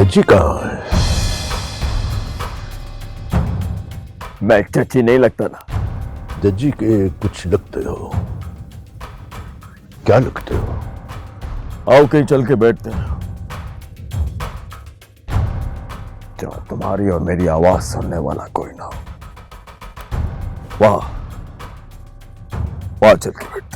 जज्जी कहाँ है? मैं जज्जी नहीं लगता ना। जज्जी के कुछ लगते हो। क्या लगते हो? आओ कहीं चल के बैठते हैं, जहां तुम्हारी और मेरी आवाज सुनने वाला कोई ना हो। वहां वहां चल के बैठते हैं।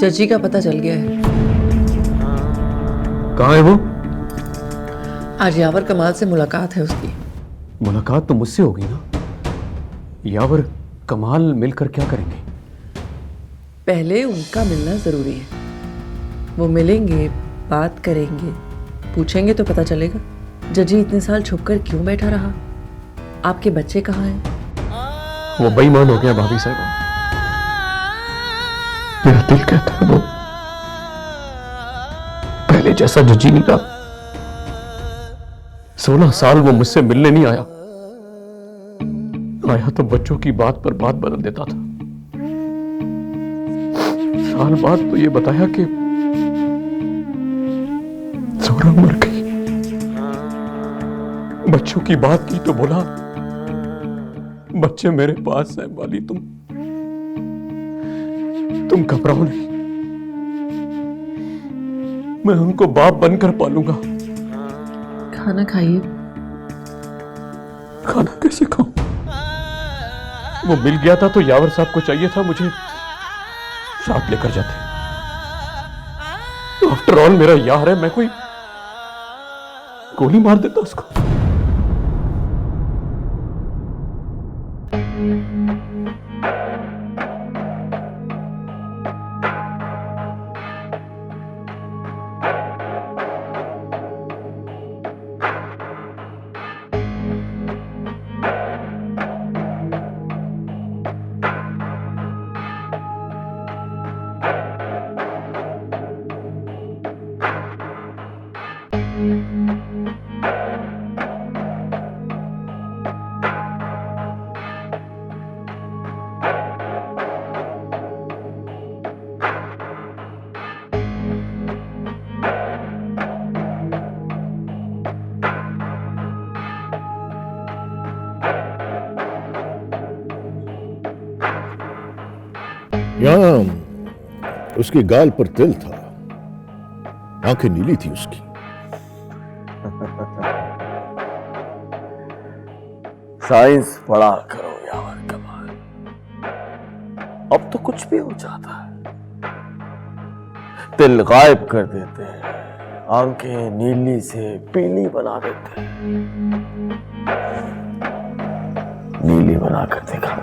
जज्जी का पता चल गया है। कहाँ है वो? आज यावर कमाल से मुलाकात है उसकी। मुलाकात तो मुझसे होगी ना। यावर कमाल मिलकर क्या करेंगे? पहले उनका मिलना जरूरी है। वो मिलेंगे, बात करेंगे, पूछेंगे तो पता चलेगा जज्जी इतने साल छुपकर क्यों बैठा रहा। आपके बच्चे कहाँ हैं? वो बेईमान हो गया भाभी साहब। मेरा दिल कहता है वो पहले जैसा जज्जी नहीं रहा। 16 साल वो मुझसे मिलने नहीं आया। आया तो बच्चों की बात पर बात बदल देता था। साल बाद तो ये बताया कि जोरा मर गई। बच्चों की बात की तो बोला बच्चे मेरे पास है वाली, तुम घबराओ नहीं, मैं उनको बाप बनकर पालूंगा। खाना खाइए। खाना कैसे खाऊं? वो मिल गया था तो यावर साहब को चाहिए था मुझे साथ लेकर जाते। आफ्टर ऑल मेरा यार है, मैं कोई गोली मार देता उसको। यहां उसके गाल पर तिल था, आंखें नीली थी उसकी। साइंस पढ़ा करो यावर कमाल, अब तो कुछ भी हो जाता है। तिल गायब कर देते हैं, आंखें नीली से पीली बना देते हैं। नीली बनाकर दिखा।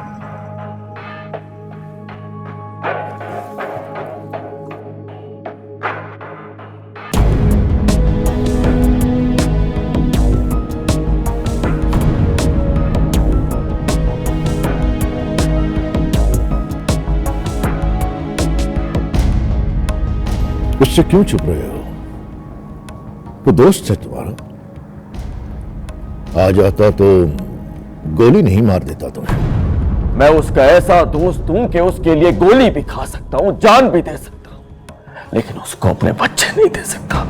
उससे क्यों चुप रहे हो? वो दोस्त है तुम्हारा। आ जाता तो गोली नहीं मार देता तुम्हें। मैं उसका ऐसा दोस्त हूं कि उसके लिए गोली भी खा सकता हूं, जान भी दे सकता हूं, लेकिन उसको अपने बच्चे नहीं दे सकता।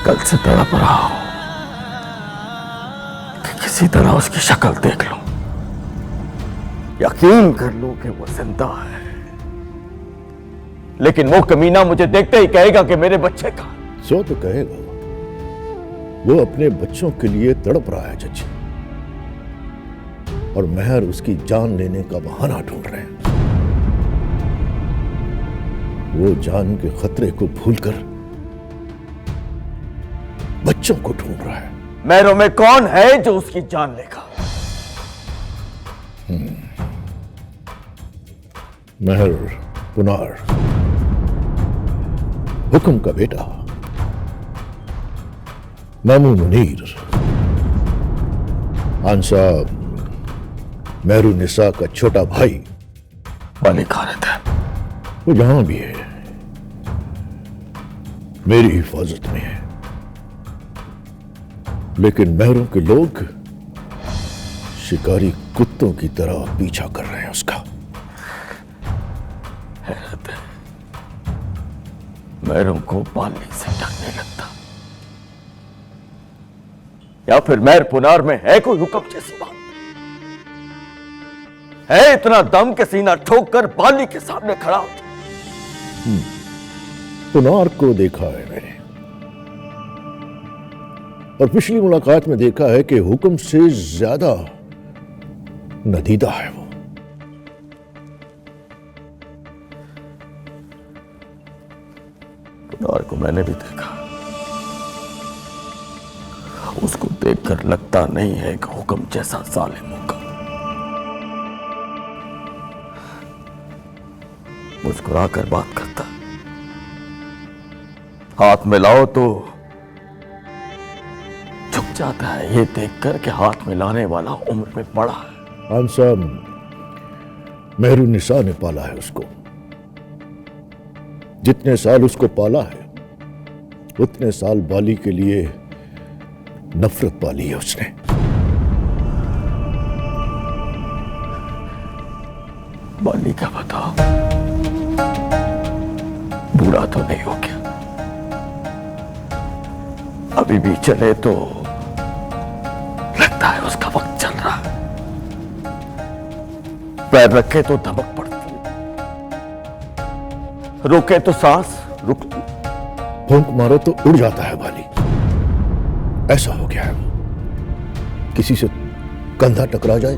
कल से तड़प रहा हूं कि किसी तरह उसकी शक्ल देख लूं, यकीन कर लूं कि वो जिंदा है। लेकिन वो कमीना मुझे देखते ही कहेगा कि मेरे बच्चे का। सो तो कहेगा, वो अपने बच्चों के लिए तड़प रहा है जज्जी, और महर उसकी जान लेने का बहाना ढूंढ रहे हैं। वो जान के खतरे को भूलकर बच्चों को ढूंढ रहा है। महरों में कौन है जो उसकी जान लेगा? महर पुनार, हुक्म का बेटा मामू मुनीर, आंसा मेहरुन्निसा का छोटा भाई बाली खालिद है। वो यहां भी है, मेरी हिफाजत में है, लेकिन महरों के लोग शिकारी कुत्तों की तरह पीछा कर रहे हैं उसका। हैरत है, महरों को बाली से डर नहीं लगता, या फिर महर पुनार में है कोई हुक्म जैसी बात? है इतना दम के सीना ठोक कर बाली के सामने खड़ा होता? पुनार को देखा है मैंने, और पिछली मुलाकात में देखा है कि हुक्म से ज्यादा नदीदा है वो। पुनार को मैंने भी देखा, उसको देखकर लगता नहीं है कि हुक्म जैसा जालिम होगा। मुस्कुराकर बात करता, हाथ मिलाओ तो झुक जाता है ये देखकर कि हाथ मिलाने वाला उम्र में बड़ा है। आंसा मेहरुन्निसा ने पाला है उसको, जितने साल उसको पाला है उतने साल बाली के लिए नफरत पाली है उसने। बाली का बताओ, बूढ़ा तो नहीं हो गया? अभी भी चले तो लगता है उसका वक्त चल रहा है, पैर रखे तो धमक पड़ती है, रोके तो सांस रुकती, फूंक मारो तो उड़ जाता है बाली। ऐसा हो गया है वो, किसी से कंधा टकरा जाए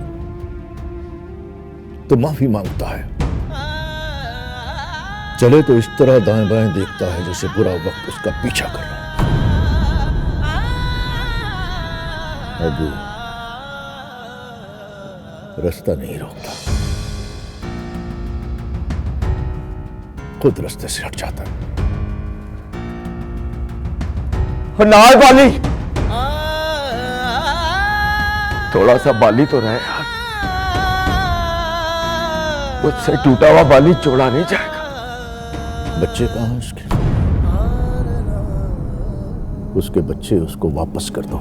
तो माफी मांगता है, चले तो इस तरह दाएं बाएं देखता है जैसे बुरा वक्त उसका पीछा कर रहा है। अब रास्ता नहीं रोकता, खुद रास्ते से हट जाता है। ना बाली, थोड़ा सा बाली तो रहे यार, मुझसे टूटा हुआ बाली जोड़ा नहीं जाएगा। बच्चे कहां हैं उसके बच्चे उसको वापस कर दो,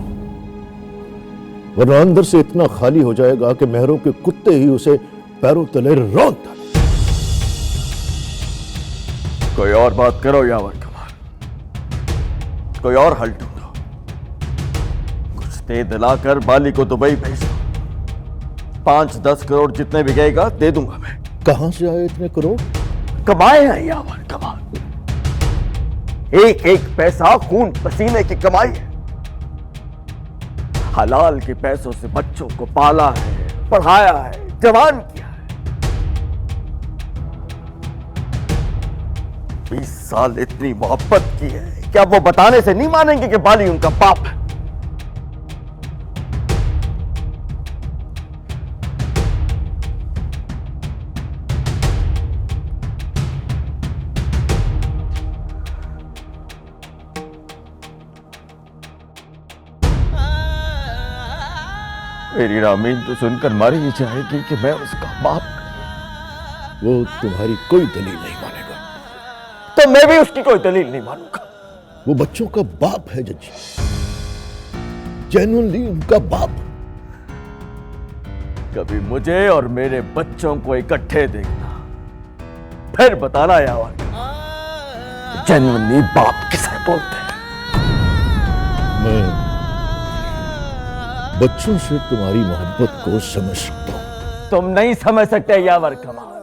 वरना अंदर से इतना खाली हो जाएगा कि महरों के कुत्ते ही उसे पैरों तले रौंद डालें। कोई और बात करो यावर कमाल, कोई और हल ढूंढो, कुछ दे दिलाकर बाली को दुबई भेज दो, 5-10 करोड़ जितने भी गएगा दे दूंगा मैं। कहां से आए इतने करोड़? कमाए हैं यावर कमाल, एक एक पैसा खून पसीने की कमाई है, हलाल के पैसों से बच्चों को पाला है, पढ़ाया है, जवान किया है। 20 साल इतनी मोहब्बत की है, क्या वो बताने से नहीं मानेंगे कि बाली उनका बाप है? मेरी रामीन तो सुनकर मारी ही जाएगी कि मैं उसका बाप नहीं। वो तुम्हारी कोई दलील नहीं मानेगा। तो मैं भी उसकी कोई दलील नहीं मानूंगा। वो बच्चों का बाप है जजी, जेन्युइनली उनका बाप। कभी मुझे और मेरे बच्चों को इकट्ठे देखना, फिर बताना यार जेन्युइनली बाप किसे बोलते हैं। मैं बच्चों से तुम्हारी मोहब्बत को समझ सकता हूं। तुम नहीं समझ सकते यावर कमाल,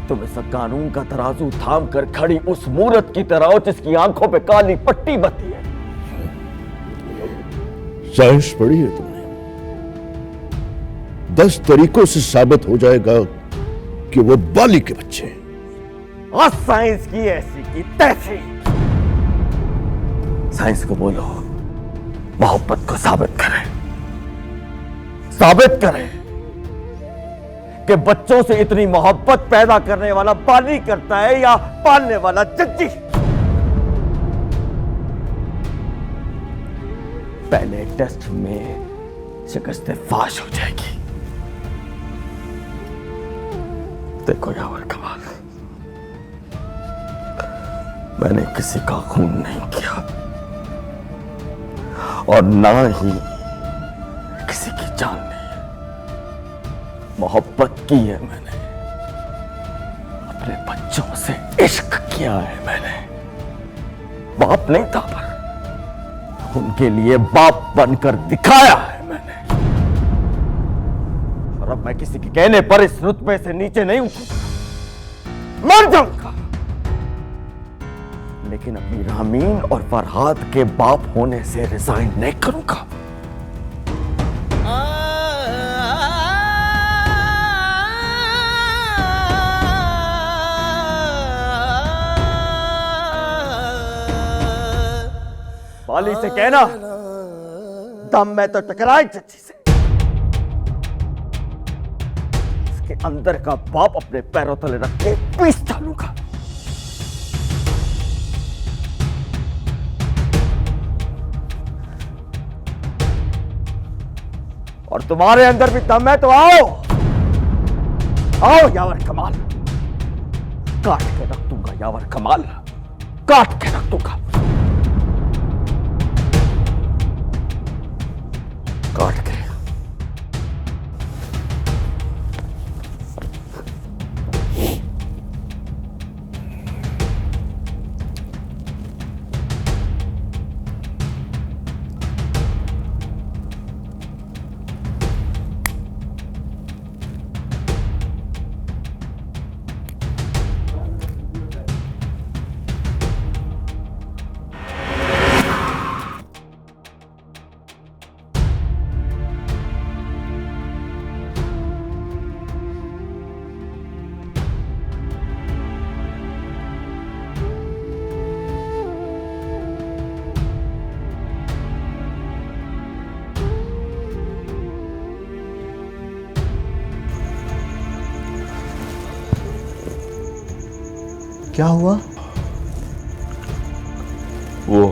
तुम इस कानून का तराजू थाम कर खड़ी उस मूरत की तरह हो जिसकी आंखों पे काली पट्टी बती है। साइंस पढ़ी है तुमने? 10 तरीकों से साबित हो जाएगा कि वो बाली के बच्चे हैं। और साइंस की ऐसी की तैसी। साइंस को बोलो मोहब्बत को साबित करें कि बच्चों से इतनी मोहब्बत पैदा करने वाला बाली करता है या पालने वाला जज्जी। पहले टेस्ट में शिकस्त फाश हो जाएगी। देखो यावर कमाल, मैंने किसी का खून नहीं किया और ना ही किसी की जान ली है। मोहब्बत की है मैंने, अपने बच्चों से इश्क किया है मैंने। बाप नहीं था पर उनके लिए बाप बनकर दिखाया है मैंने। और अब मैं किसी के कहने पर इस रुतबे से नीचे नहीं उठूंगा, मर जाऊंगा, लेकिन अपनी रामीन और फरहाद के बाप होने से रिजाइन नहीं करूंगा। बाली से कहना दम में तो टकराए चच्ची से, इसके अंदर का बाप अपने पैरों तले रख के पीस डालूंगा। और तुम्हारे अंदर भी दम है तो आओ, आओ यावर कमाल, काट के रख दूंगा यावर कमाल, काट के रख दूंगा, काट के। क्या हुआ? वो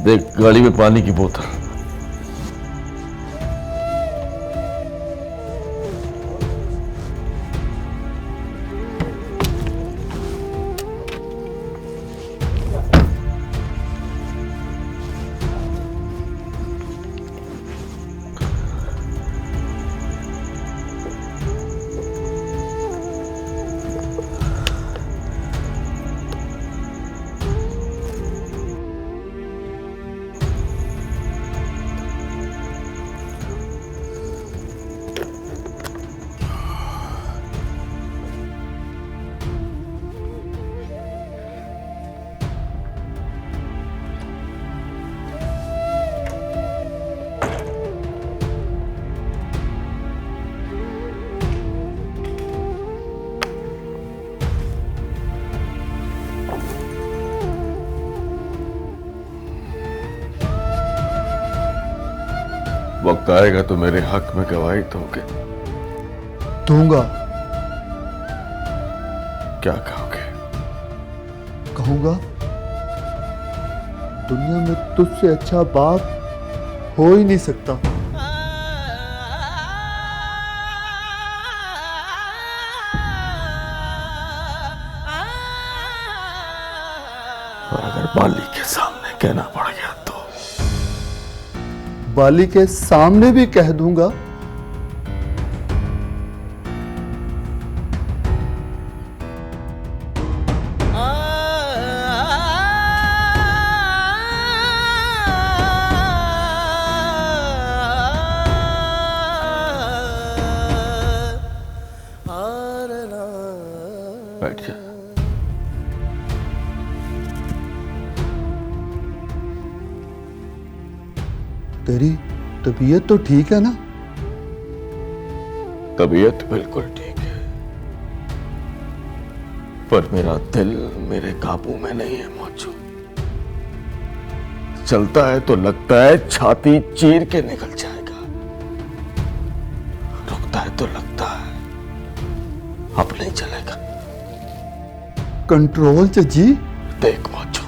देख, गाड़ी में पानी की बोतल। वक्त आएगा तो मेरे हक में गवाही दोगे? दूंगा। क्या कहोगे? कहूंगा, दुनिया में तुझसे अच्छा बाप हो ही नहीं सकता। और अगर बाली के सामने कहना पड़ गया तो? बाली के सामने भी कह दूंगा। बैठ जा। तेरी तबीयत तो ठीक है ना? तबीयत बिल्कुल ठीक है, पर मेरा दिल मेरे काबू में नहीं है मौजू। चलता है तो लगता है छाती चीर के निकल जाएगा, रुकता है तो लगता है अब नहीं चलेगा। कंट्रोल जी। देख मौजू,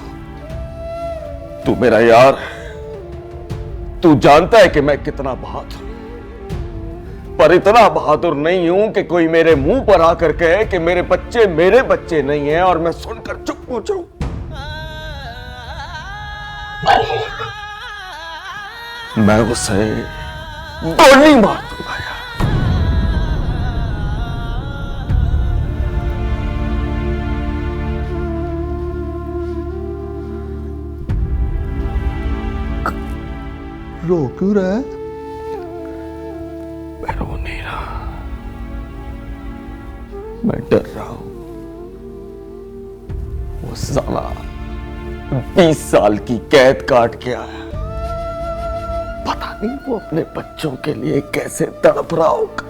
तू मेरा यार है। तू जानता है कि मैं कितना बहादुर हूं, पर इतना बहादुर नहीं हूं कि कोई मेरे मुंह पर आकर कहे कि मेरे बच्चे नहीं हैं और मैं सुनकर चुप हो जाऊं। मैं उसे गोली मार दूंगा यार। रो क्यों रहा है? मैं रो नहीं रहा, मैं डर रहा हूं। वो साला 20 साल की कैद काट के आया, पता नहीं वो अपने बच्चों के लिए कैसे तड़प रहा होगा।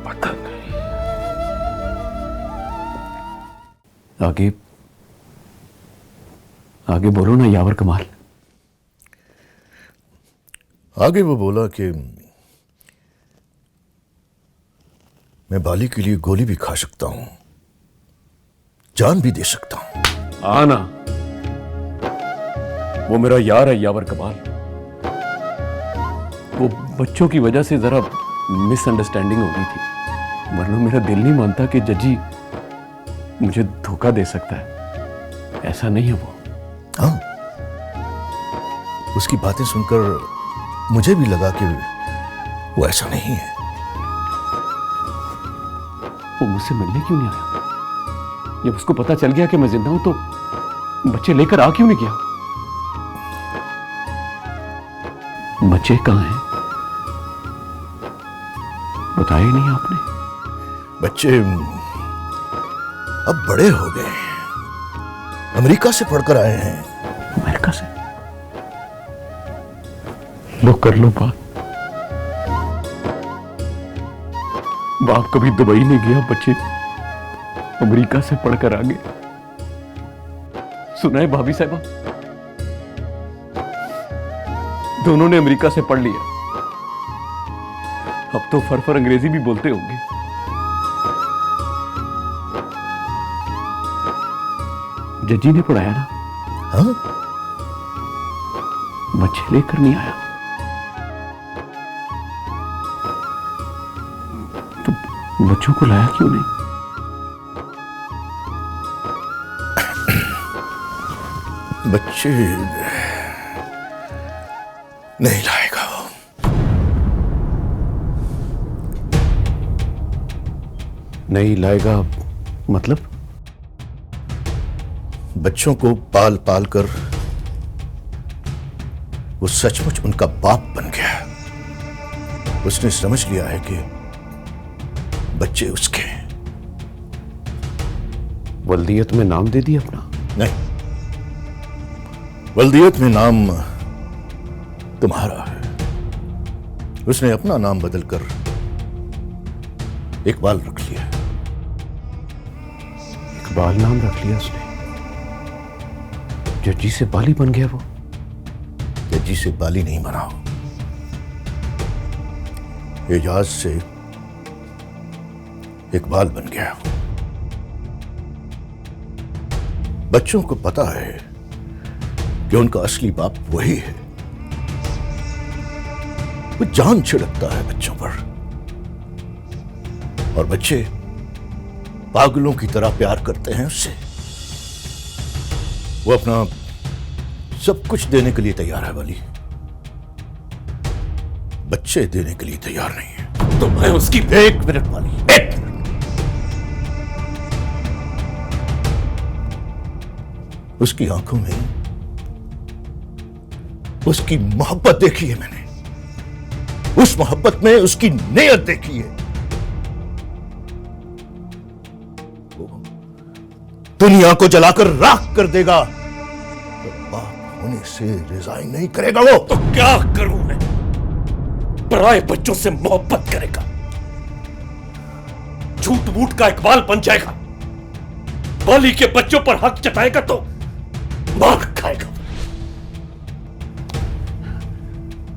पता नहीं। आगे आगे बोलो ना यावर कमाल। आगे वो बोला कि मैं बाली के लिए गोली भी खा सकता हूं, जान भी दे सकता हूं। आना, वो मेरा यार है यावर कमाल। वो बच्चों की वजह से जरा मिसअंडरस्टैंडिंग हो गई थी, वरना मेरा दिल नहीं मानता कि जजी मुझे धोखा दे सकता है। ऐसा नहीं है वो। हाँ, उसकी बातें सुनकर मुझे भी लगा कि वो ऐसा नहीं है। वो मुझसे मिलने क्यों नहीं आया? जब उसको पता चल गया कि मैं जिंदा हूं तो बच्चे लेकर आ क्यों नहीं गया? बच्चे कहां हैं? बताया ही नहीं आपने। बच्चे अब बड़े हो गए, अमेरिका से पढ़कर आए हैं। अमेरिका से? लो कर लो बात। बाप कभी दुबई नहीं गया, बच्चे अमेरिका से पढ़कर आ गए। सुना है भाभी साहबा, दोनों ने अमेरिका से पढ़ लिया। अब तो फर अंग्रेजी भी बोलते होंगे। जजी ने पढ़ाया ना? हाँ, बच्चे लेकर नहीं आया तो बच्चों को लाया क्यों नहीं? बच्चे नहीं लाएगा वो। नहीं लाएगा मतलब? बच्चों को पाल पाल कर वो सचमुच उनका बाप बन गया। उसने समझ लिया है कि बच्चे उसके हैं। वल्दियत में नाम दे दिया अपना? नहीं, वल्दियत में नाम तुम्हारा है। उसने अपना नाम बदलकर इकबाल रख लिया। इकबाल नाम रख लिया उसने? जजी से बाली बन गया वो? जजी से बाली नहीं बना, एजाज से इकबाल बन गया। बच्चों को पता है कि उनका असली बाप वही है। वो जान छिड़कता है बच्चों पर, और बच्चे पागलों की तरह प्यार करते हैं उससे। वो अपना सब कुछ देने के लिए तैयार है वाली, बच्चे देने के लिए तैयार नहीं है। तो मैं उसकी एक मिनट वाली, एक मिनट। उसकी आंखों में उसकी मोहब्बत देखी है मैंने, उस मोहब्बत में उसकी नीयत देखी है। वो दुनिया को जलाकर राख कर देगा तो बाप होने से रिजाइन नहीं करेगा वो। तो क्या करूं मैं? पराए बच्चों से मोहब्बत करेगा, झूठ मूठ का इकबाल बन जाएगा, बाली के बच्चों पर हक जताएगा तो मार खाएगा।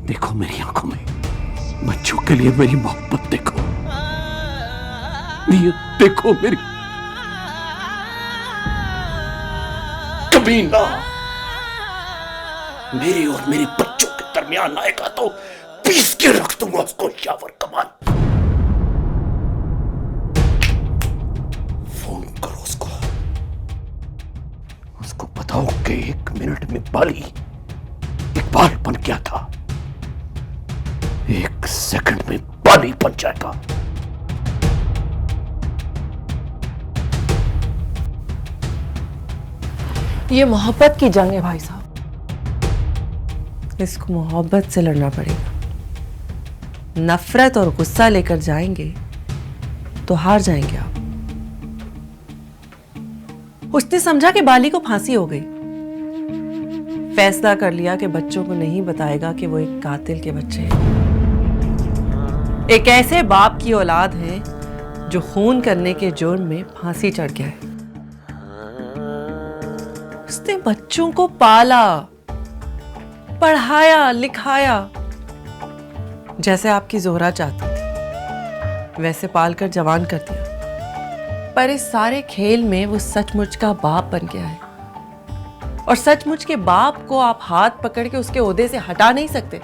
देखो मेरी आंखों में, के लिए मेरी मोहब्बत देखो, नीयत देखो मेरी। कमीना, मेरे और मेरे बच्चों के दरमियान आएगा तो पीस के रख दूंगा उसको यावर कमाल। फोन करो उसको, उसको बताओ कि 1 मिनट में बाली इकबाल बन गया था, 1 सेकंड में बाली बन जाएगा। ये मोहब्बत की जंग है भाई साहब, इसको मोहब्बत से लड़ना पड़ेगा। नफरत और गुस्सा लेकर जाएंगे तो हार जाएंगे आप। उसने समझा कि बाली को फांसी हो गई, फैसला कर लिया कि बच्चों को नहीं बताएगा कि वो एक कातिल के बच्चे हैं, एक ऐसे बाप की औलाद है जो खून करने के जुर्म में फांसी चढ़ गया है। उसने बच्चों को पाला, पढ़ाया, लिखाया, जैसे आपकी जोहरा चाहती थी वैसे पालकर जवान कर दिया। पर इस सारे खेल में वो सचमुच का बाप बन गया है, और सचमुच के बाप को आप हाथ पकड़ के उसके ओहदे से हटा नहीं सकते।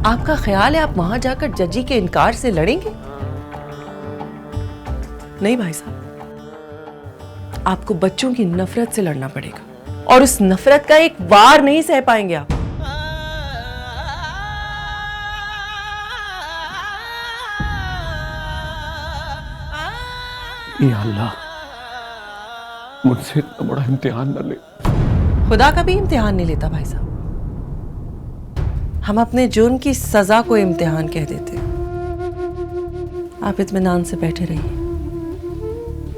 आपका ख्याल है आप वहां जाकर जजी के इनकार से लड़ेंगे? नहीं भाई साहब, आपको बच्चों की नफरत से लड़ना पड़ेगा, और उस नफरत का एक वार नहीं सह पाएंगे आप। या अल्लाह, मुझसे इतना बड़ा इम्तिहान न ले। खुदा का भी इम्तिहान नहीं लेता भाई साहब, हम अपने जुर्म की सजा को इम्तिहान कह देते हैं। आप इत्मीनान से बैठे रहिए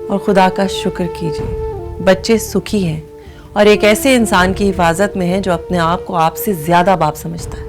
और खुदा का शुक्र कीजिए, बच्चे सुखी हैं और एक ऐसे इंसान की हिफाजत में हैं जो अपने आप को आपसे ज्यादा बाप समझता है।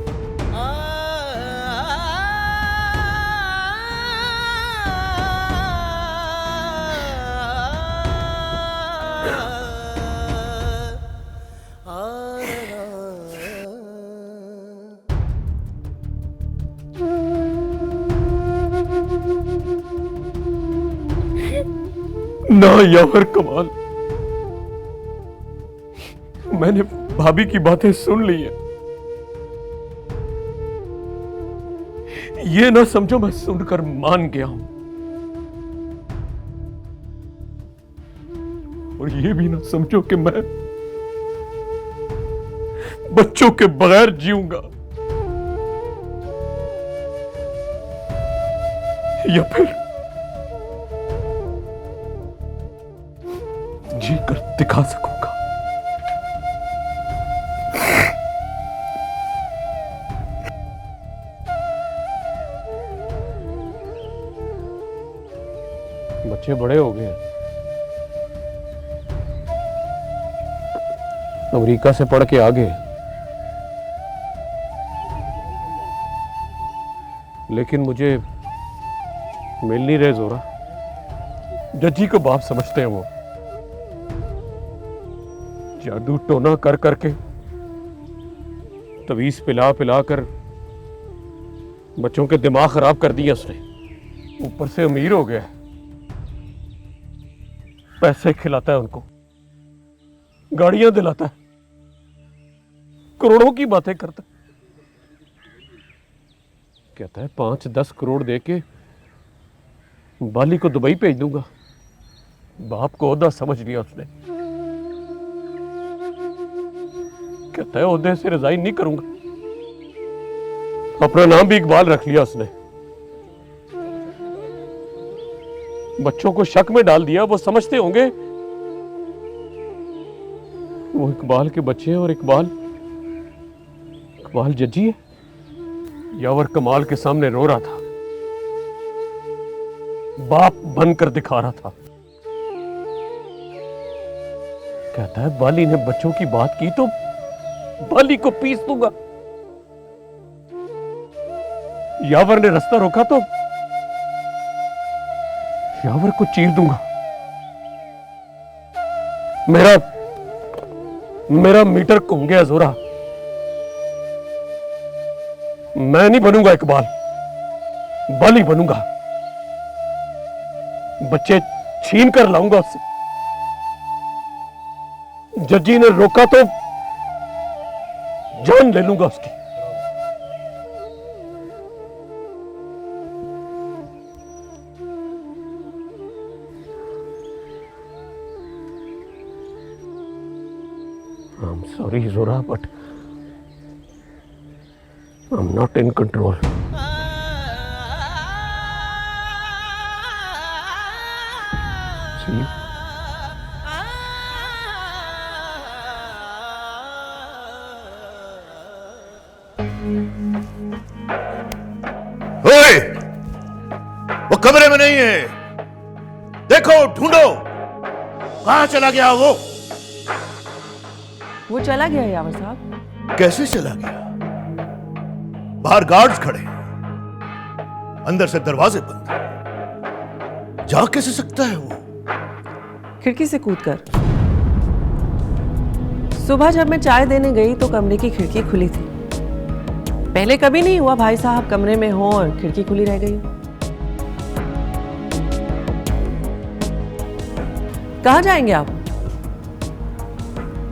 ना यावर कमाल, मैंने भाभी की बातें सुन ली है। ये ना समझो मैं सुनकर मान गया हूं, और ये भी ना समझो कि मैं बच्चों के बगैर जीऊंगा, या फिर जी कर दिखा सकूंगा। बच्चे बड़े हो गए, अमेरिका से पढ़ के आ गए, लेकिन मुझे मिल नहीं रहे जोरा। जज्जी को बाप समझते हैं वो, जादू टोना कर करके, तवीज पिला पिला कर बच्चों के दिमाग खराब कर दिए उसने। ऊपर से अमीर हो गया, पैसे खिलाता है उनको, गाड़ियां दिलाता है, करोड़ों की बातें करता है। कहता है 5-10 करोड़ देके बाली को दुबई भेज दूंगा। बाप को ओहदा समझ लिया उसने। कहता है ओहदे से रिजाइन नहीं करूंगा। अपना नाम भी इकबाल रख लिया उसने। बच्चों को शक में डाल दिया, वो समझते होंगे वो इकबाल के बच्चे हैं और इकबाल जज्जी है। यावर कमाल के सामने रो रहा था, बाप बनकर दिखा रहा था। कहता है बाली ने बच्चों की बात की तो बाली को पीस दूंगा। यावर ने रास्ता रोका तो यावर को चीर दूंगा। मेरा मीटर घूम गया जोरा। मैं नहीं बनूंगा इकबाल, बाली बनूंगा। बच्चे छीन कर लाऊंगा उससे। जज्जी ने रोका तो जान ले लूंगा उसकी। I'm sorry, Zora, but I'm not in control. See you. ओए, वो कमरे में नहीं है। देखो, ढूंढो, कहां चला गया वो चला गया यावर साहब। कैसे चला गया? बाहर गार्ड्स खड़े, अंदर से दरवाजे बंद। जा कैसे सकता है वो? खिड़की से कूदकर। सुबह जब मैं चाय देने गई तो कमरे की खिड़की खुली थी। पहले कभी नहीं हुआ भाई साहब कमरे में हो और खिड़की खुली रह गई। कहाँ जाएंगे आप?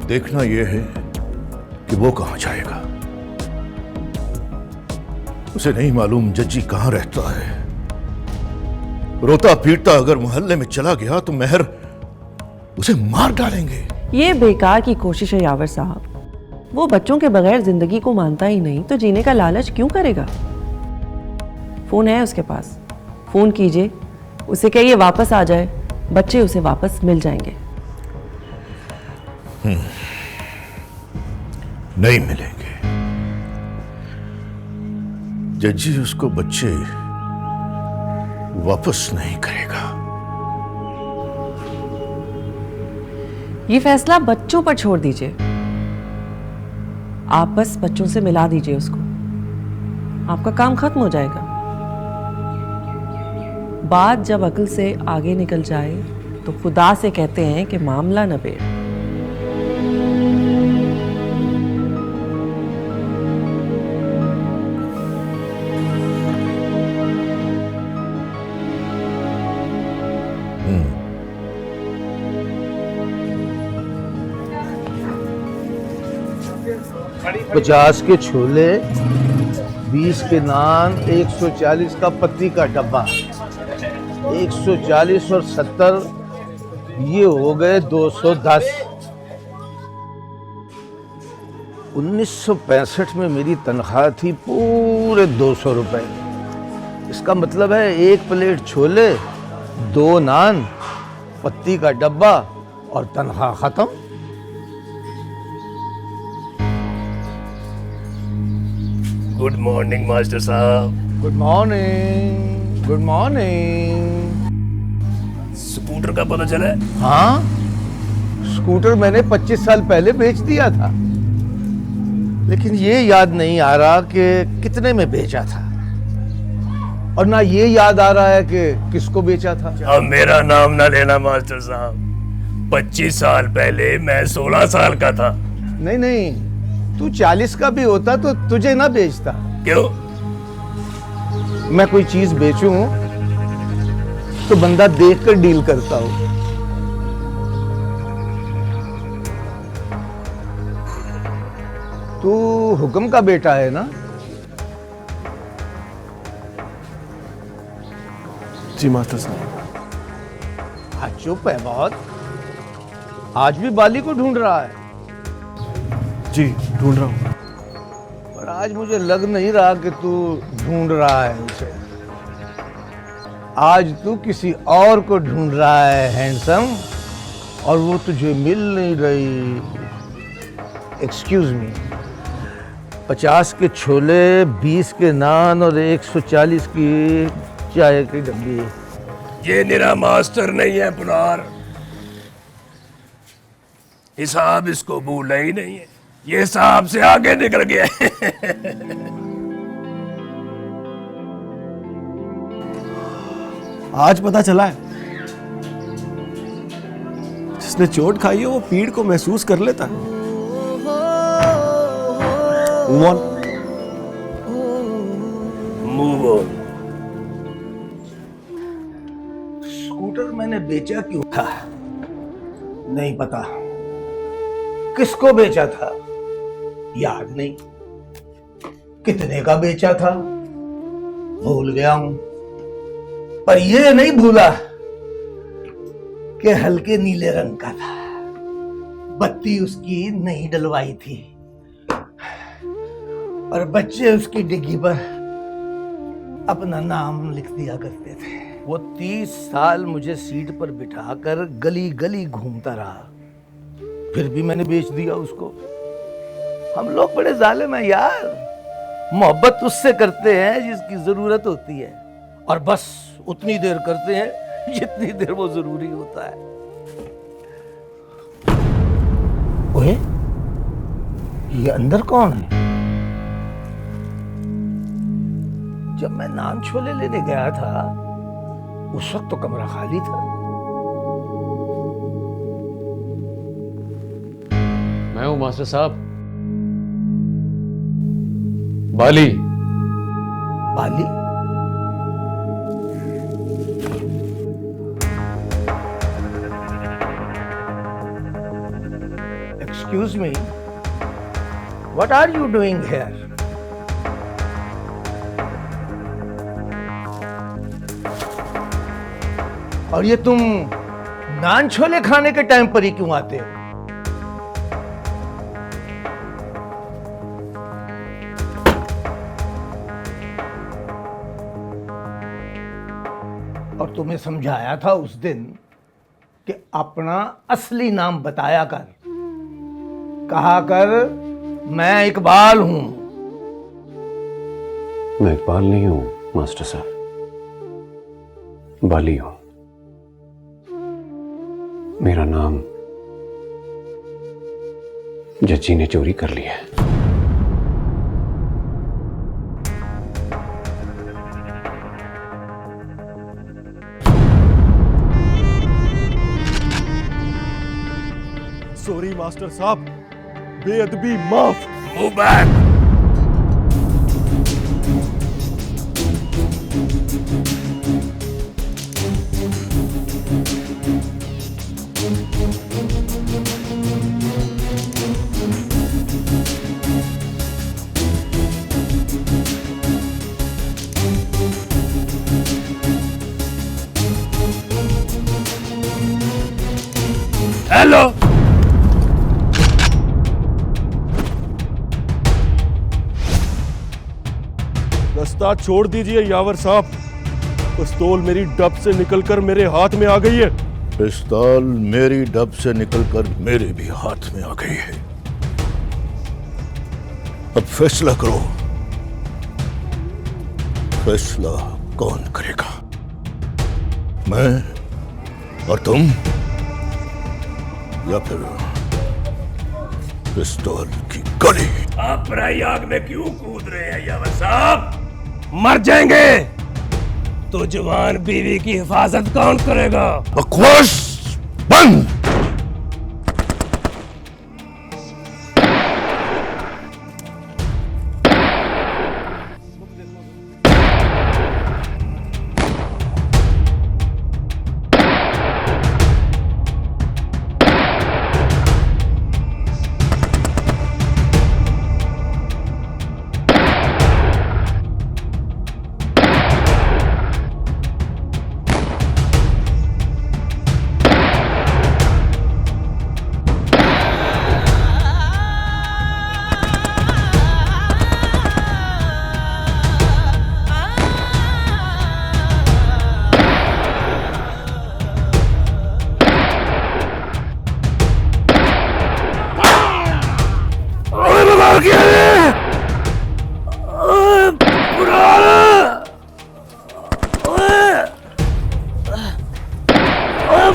देखना यह है कि वो कहां जाएगा। उसे नहीं मालूम जज्जी कहां रहता है। रोता पीटता अगर मोहल्ले में चला गया तो मेहर उसे मार डालेंगे। ये बेकार की कोशिश है यावर साहब। वो बच्चों के बगैर जिंदगी को मानता ही नहीं तो जीने का लालच क्यों करेगा? फोन है उसके पास, फोन कीजिए, उसे कहिए वापस आ जाए, बच्चे उसे वापस मिल जाएंगे। नहीं मिलेंगे। जज्जी उसको बच्चे वापस नहीं करेगा। ये फैसला बच्चों पर छोड़ दीजिए। आप बस बच्चों से मिला दीजिए उसको, आपका काम खत्म हो जाएगा। बात जब अकल से आगे निकल जाए तो खुदा से कहते हैं कि मामला न बेड़। पचास के छोले, 20 के नान, 140 का पत्ती का डब्बा, 140 और 70 ये हो गए 210। 1965 में मेरी तनख्वाह थी पूरे 200 रुपए। इसका मतलब है 1 प्लेट छोले, 2 नान, पत्ती का डब्बा और तनख्वाह खत्म। गुड मॉर्निंग मास्टर साहब। Good morning, good morning. Scooter का पता चला है? हाँ, स्कूटर मैंने 25 साल पहले बेच दिया था, लेकिन ये याद नहीं आ रहा कि कितने में बेचा था, और ना ये याद आ रहा है कि किसको बेचा था। अब मेरा नाम ना लेना मास्टर साहब। 25 साल पहले मैं 16 साल का था। नहीं नहीं, तू 40 का भी होता तो तुझे ना बेचता। क्यों? मैं कोई चीज बेचूं तो बंदा देखकर डील करता हूं। तू हुक्म का बेटा है ना? जी मास्टर साहब। हाँ, चुप है बहुत। आज भी बाली को ढूंढ रहा है? जी ढूंढ रहा हूँ। पर आज मुझे लग नहीं रहा कि तू ढूंढ रहा है उसे। आज तू किसी और को ढूंढ रहा है हैंडसम, और वो तुझे मिल नहीं रही। एक्सक्यूज मी, 50 के छोले, 20 के नान और 140 की चाय की डब्बी। ये मेरा मास्टर नहीं है पुनार। हिसाब इसको भूला ही नहीं है। ये हिसाब से आगे निकल गया। आज पता चला है, जिसने चोट खाई है वो पीड़ को महसूस कर लेता है। Move on. मुंह बोल। स्कूटर मैंने बेचा क्यों था नहीं पता, किसको बेचा था याद नहीं, कितने का बेचा था भूल गया हूं, पर यह नहीं भूला कि हल्के नीले रंग का था, बत्ती उसकी नहीं डलवाई थी और बच्चे उसकी डिग्गी पर अपना नाम लिख दिया करते थे। वो 30 साल मुझे सीट पर बिठाकर गली गली घूमता रहा, फिर भी मैंने बेच दिया उसको। हम लोग बड़े जालिम हैं यार, मोहब्बत उससे करते हैं जिसकी जरूरत होती है और बस उतनी देर करते हैं जितनी देर वो जरूरी होता है। ओए, ये अंदर कौन है? जब मैं नान छोले लेने गया था उस वक्त तो कमरा खाली था। मैं हूं मास्टर साहब, Bali. Bali? Excuse me, what are you doing here? और ये तुम नान छोले खाने के टाइम पर ही क्यों आते हो? और तुम्हें समझाया था उस दिन कि अपना असली नाम बताया कर, कहा कर मैं इकबाल हूं। मैं इकबाल नहीं हूं मास्टर साहब, बाली हूं। मेरा नाम जज्जी ने चोरी कर लिया है। सॉरी मास्टर साहब, बेअदबी माफ। Move back! Hello! रास्ता छोड़ दीजिए यावर साहब, पिस्तौल मेरी डब से निकलकर मेरे हाथ में आ गई है। पिस्तौल मेरी डब से निकलकर मेरे भी हाथ में आ गई है। अब फैसला करो, फैसला कौन करेगा, मैं और तुम या फिर पिस्तौल की गोली? आप पराई आग में क्यों कूद रहे हैं यावर साहब? मर जाएंगे तो जवान बीवी की हिफाजत कौन करेगा? बकवास बंद।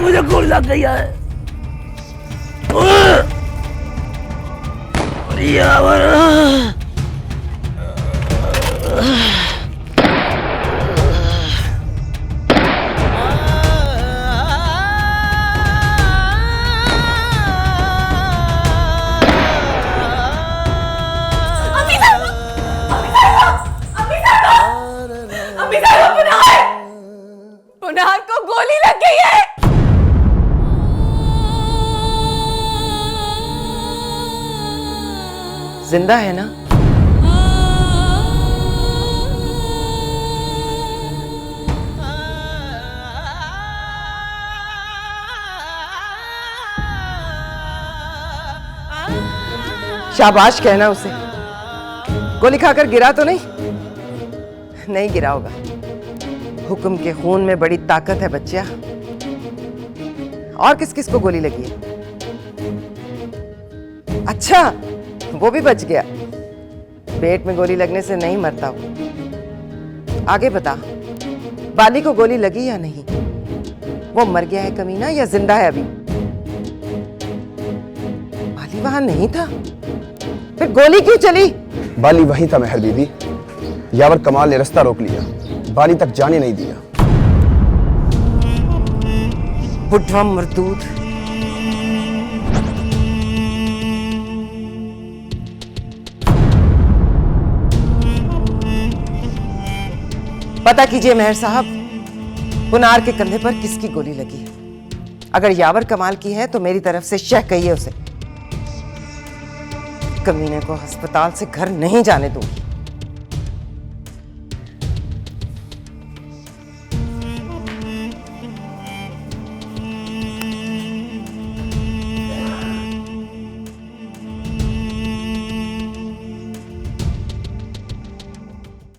मुझे गोली लग गई है। यावर पुनार को गोली लग गई है। जिंदा है ना? शाबाश कहना उसे। गोली खाकर गिरा तो नहीं? नहीं गिरा होगा। हुक्म के खून में बड़ी ताकत है बच्चा। और किस किस को गोली लगी है? अच्छा, वो भी बच गया। पेट में गोली लगने से नहीं मरता वो। आगे बता, बाली को गोली लगी या नहीं? वो मर गया है कमीना या जिंदा है अभी? बाली वहां नहीं था, फिर गोली क्यों चली? बाली वहीं था मेहर बीबी। यावर कमाल ने रास्ता रोक लिया, बाली तक जाने नहीं दिया। बुढ़वा मरदूद। पता कीजिए मेहर साहब, पुनार के कंधे पर किसकी गोली लगी है। अगर यावर कमाल की है तो मेरी तरफ से शह कहिए उसे। कमीने को अस्पताल से घर नहीं जाने दूंगी।